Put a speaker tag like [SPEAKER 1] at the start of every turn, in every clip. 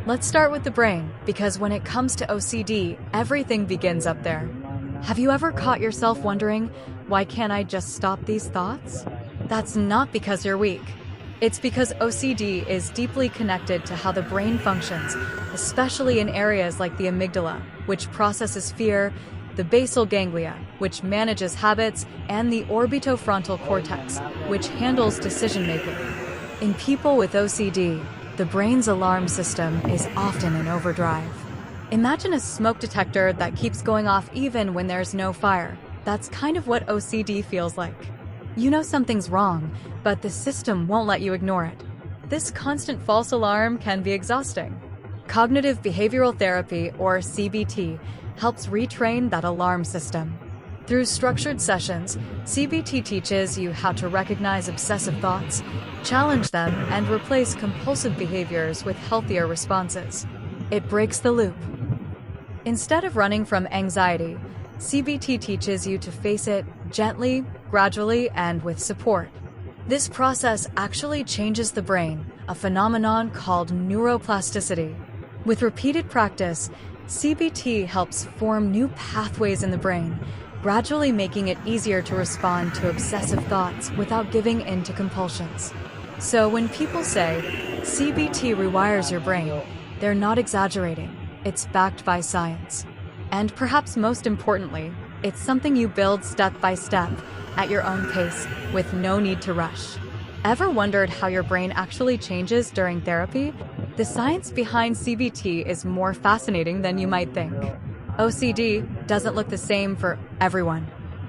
[SPEAKER 1] Let's start with the brain, because when it comes to OCD, everything begins up there. Have you ever caught yourself wondering, why can't I just stop these thoughts? That's not because you're weak. It's because OCD is deeply connected to how the brain functions, especially in areas like the amygdala, which processes fear, the basal ganglia, which manages habits, and the orbitofrontal cortex, which handles decision-making. In people with OCD, the brain's alarm system is often in overdrive. Imagine a smoke detector that keeps going off even when there's no fire. That's kind of what OCD feels like. You know something's wrong, but the system won't let you ignore it. This constant false alarm can be exhausting. Cognitive behavioral therapy, or CBT, helps retrain that alarm system. Through structured sessions, CBT teaches you how to recognize obsessive thoughts, challenge them, and replace compulsive behaviors with healthier responses. It breaks the loop. Instead of running from anxiety, CBT teaches you to face it gently, gradually, and with support. This process actually changes the brain, a phenomenon called neuroplasticity. With repeated practice, CBT helps form new pathways in the brain, gradually making it easier to respond to obsessive thoughts without giving in to compulsions. So when people say, CBT rewires your brain, they're not exaggerating. It's backed by science. And perhaps most importantly, it's something you build step by step, at your own pace, with no need to rush. Ever wondered how your brain actually changes during therapy? The science behind CBT is more fascinating than you might think. OCD doesn't look the same for everyone.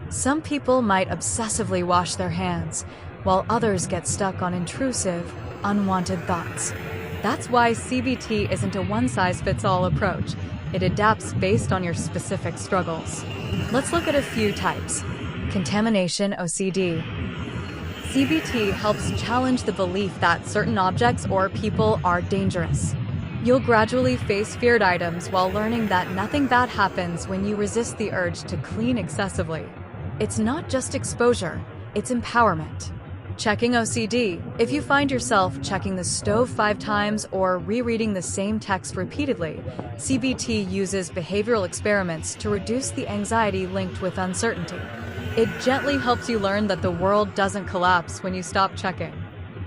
[SPEAKER 1] Some people might obsessively wash their hands, while others get stuck on intrusive, unwanted thoughts. That's why CBT isn't a one-size-fits-all approach. It adapts based on your specific struggles. Let's look at a few types. Contamination OCD. CBT helps challenge the belief that certain objects or people are dangerous. You'll gradually face feared items while learning that nothing bad happens when you resist the urge to clean excessively. It's not just exposure, it's empowerment. Checking OCD. If you find yourself checking the stove 5 times or rereading the same text repeatedly, CBT uses behavioral experiments to reduce the anxiety linked with uncertainty. It gently helps you learn that the world doesn't collapse when you stop checking.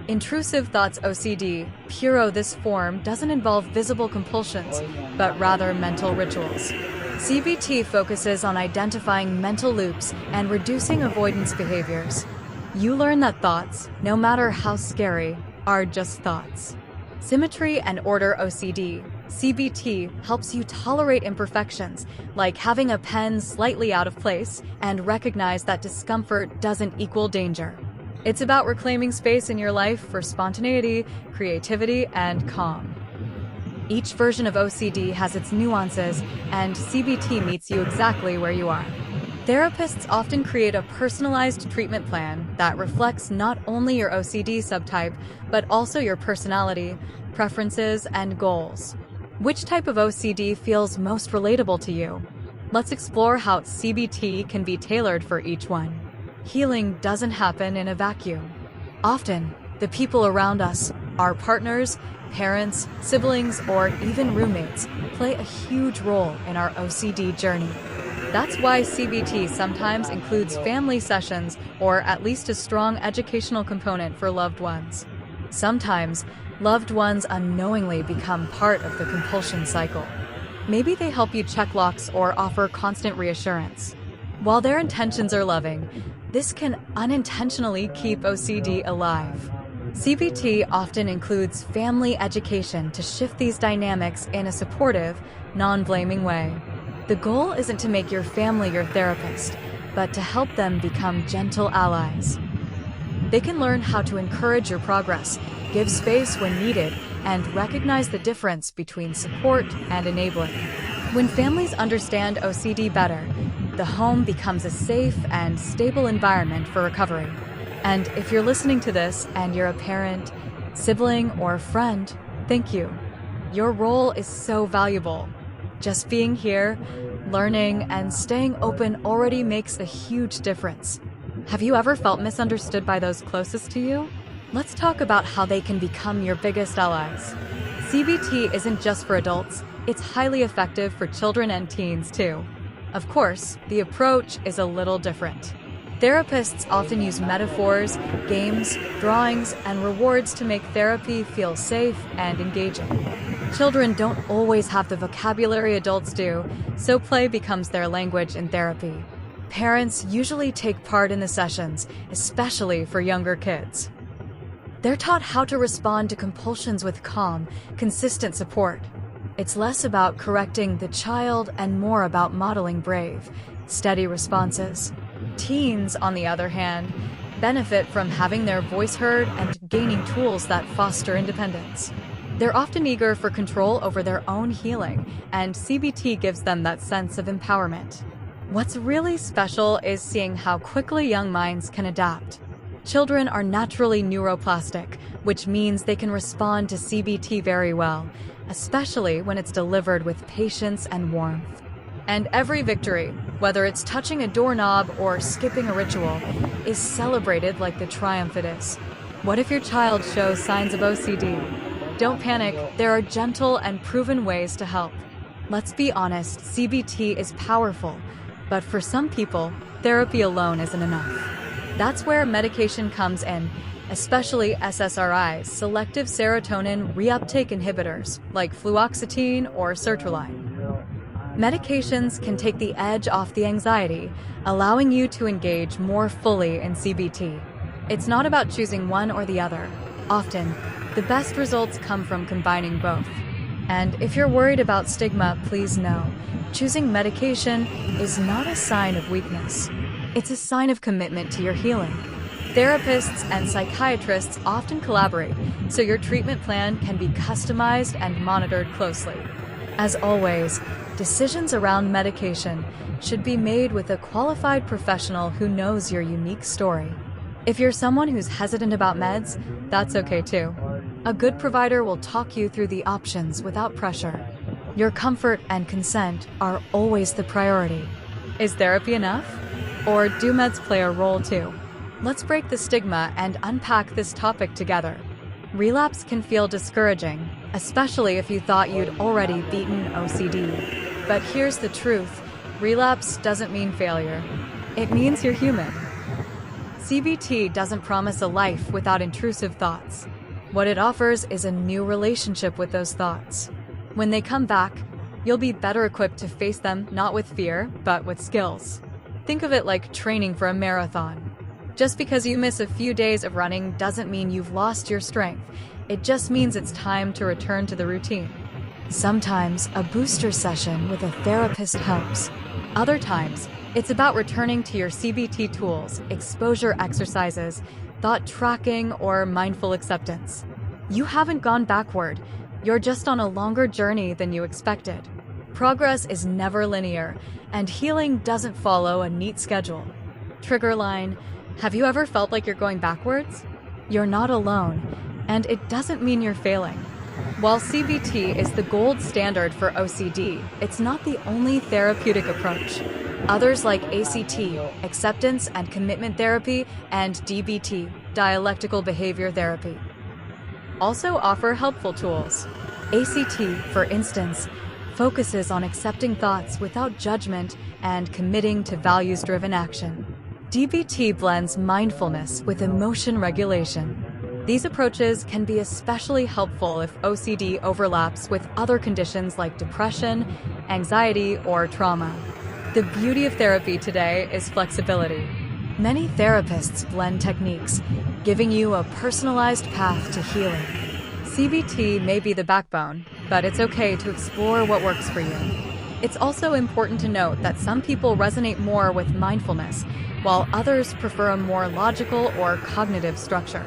[SPEAKER 1] Intrusive thoughts OCD. Puro. This form doesn't involve visible compulsions, but rather mental rituals. CBT focuses on identifying mental loops and reducing avoidance behaviors. You learn that thoughts, no matter how scary, are just thoughts. Symmetry and order OCD. CBT helps you tolerate imperfections, like having a pen slightly out of place, and recognize that discomfort doesn't equal danger. It's about reclaiming space in your life for spontaneity, creativity, and calm. Each version of OCD has its nuances, and CBT meets you exactly where you are. Therapists often create a personalized treatment plan that reflects not only your OCD subtype, but also your personality, preferences, and goals. Which type of OCD feels most relatable to you? Let's explore how CBT can be tailored for each one. Healing doesn't happen in a vacuum. Often, the people around us, our partners, parents, siblings, or even roommates, play a huge role in our OCD journey. That's why CBT sometimes includes family sessions or at least a strong educational component for loved ones. Sometimes, loved ones unknowingly become part of the compulsion cycle. Maybe they help you check locks or offer constant reassurance. While their intentions are loving, this can unintentionally keep OCD alive. CBT often includes family education to shift these dynamics in a supportive, non-blaming way. The goal isn't to make your family your therapist, but to help them become gentle allies. They can learn how to encourage your progress, give space when needed, and recognize the difference between support and enabling. When families understand OCD better, the home becomes a safe and stable environment for recovery. And if you're listening to this and you're a parent, sibling, or friend, thank you. Your role is so valuable. Just being here, learning, and staying open already makes a huge difference. Have you ever felt misunderstood by those closest to you? Let's talk about how they can become your biggest allies. CBT isn't just for adults, it's highly effective for children and teens too. Of course, the approach is a little different. Therapists often use metaphors, games, drawings, and rewards to make therapy feel safe and engaging. Children don't always have the vocabulary adults do, so play becomes their language in therapy. Parents usually take part in the sessions, especially for younger kids. They're taught how to respond to compulsions with calm, consistent support. It's less about correcting the child and more about modeling brave, steady responses. Teens, on the other hand, benefit from having their voice heard and gaining tools that foster independence. They're often eager for control over their own healing, and CBT gives them that sense of empowerment. What's really special is seeing how quickly young minds can adapt. Children are naturally neuroplastic, which means they can respond to CBT very well, especially when it's delivered with patience and warmth. And every victory, whether it's touching a doorknob or skipping a ritual, is celebrated like the triumph it is. What if your child shows signs of OCD? Don't panic, there are gentle and proven ways to help. Let's be honest, CBT is powerful, but for some people, therapy alone isn't enough. That's where medication comes in, especially SSRIs, selective serotonin reuptake inhibitors, like fluoxetine or sertraline. Medications can take the edge off the anxiety, allowing you to engage more fully in CBT. It's not about choosing one or the other. Often, the best results come from combining both. And if you're worried about stigma, please know, choosing medication is not a sign of weakness. It's a sign of commitment to your healing. Therapists and psychiatrists often collaborate, so your treatment plan can be customized and monitored closely. As always, decisions around medication should be made with a qualified professional who knows your unique story. If you're someone who's hesitant about meds, that's okay too. A good provider will talk you through the options without pressure. Your comfort and consent are always the priority. Is therapy enough? Or do meds play a role too? Let's break the stigma and unpack this topic together. Relapse can feel discouraging, especially if you thought you'd already beaten OCD. But here's the truth, relapse doesn't mean failure. It means you're human. CBT doesn't promise a life without intrusive thoughts. What it offers is a new relationship with those thoughts. When they come back, you'll be better equipped to face them not with fear, but with skills. Think of it like training for a marathon. Just because you miss a few days of running doesn't mean you've lost your strength. It just means it's time to return to the routine. Sometimes a booster session with a therapist helps. Other times, it's about returning to your CBT tools, exposure exercises, thought tracking, or mindful acceptance. You haven't gone backward. You're just on a longer journey than you expected. Progress is never linear, and healing doesn't follow a neat schedule. Trigger line: have you ever felt like you're going backwards? You're not alone, and it doesn't mean you're failing. While CBT is the gold standard for OCD, it's not the only therapeutic approach. Others like ACT, acceptance and commitment therapy, and DBT, dialectical behavior therapy, also offer helpful tools. ACT, for instance, focuses on accepting thoughts without judgment and committing to values-driven action. DBT blends mindfulness with emotion regulation. These approaches can be especially helpful if OCD overlaps with other conditions like depression, anxiety, or trauma. The beauty of therapy today is flexibility. Many therapists blend techniques, giving you a personalized path to healing. CBT may be the backbone, but it's okay to explore what works for you. It's also important to note that some people resonate more with mindfulness, while others prefer a more logical or cognitive structure.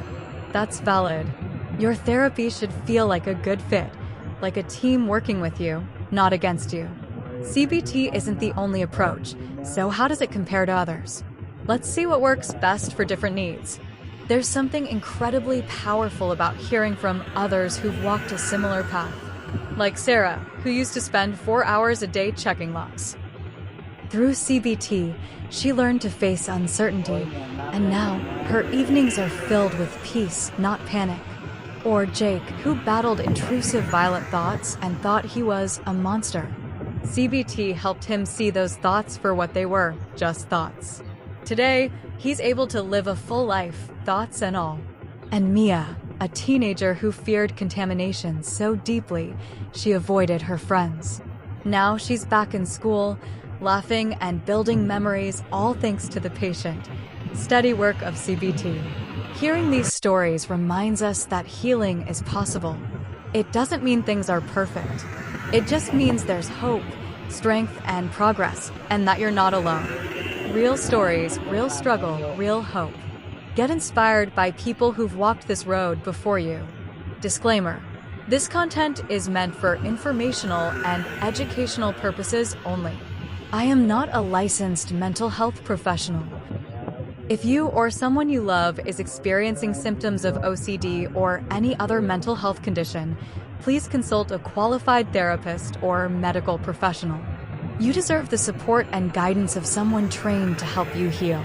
[SPEAKER 1] That's valid. Your therapy should feel like a good fit, like a team working with you, not against you. CBT isn't the only approach, so how does it compare to others? Let's see what works best for different needs. There's something incredibly powerful about hearing from others who've walked a similar path. Like Sarah, who used to spend 4 hours a day checking locks. Through CBT, she learned to face uncertainty, and now her evenings are filled with peace, not panic. Or Jake, who battled intrusive violent thoughts and thought he was a monster. CBT helped him see those thoughts for what they were, just thoughts. Today, he's able to live a full life, thoughts and all. And Mia, a teenager who feared contamination so deeply, she avoided her friends. Now she's back in school, laughing and building memories, all thanks to the patient, steady work of CBT. Hearing these stories reminds us that healing is possible. It doesn't mean things are perfect. It just means there's hope, strength, and progress, and that you're not alone. Real stories, real struggle, real hope. Get inspired by people who've walked this road before you. Disclaimer: this content is meant for informational and educational purposes only. I am not a licensed mental health professional. If you or someone you love is experiencing symptoms of OCD or any other mental health condition, please consult a qualified therapist or medical professional. You deserve the support and guidance of someone trained to help you heal.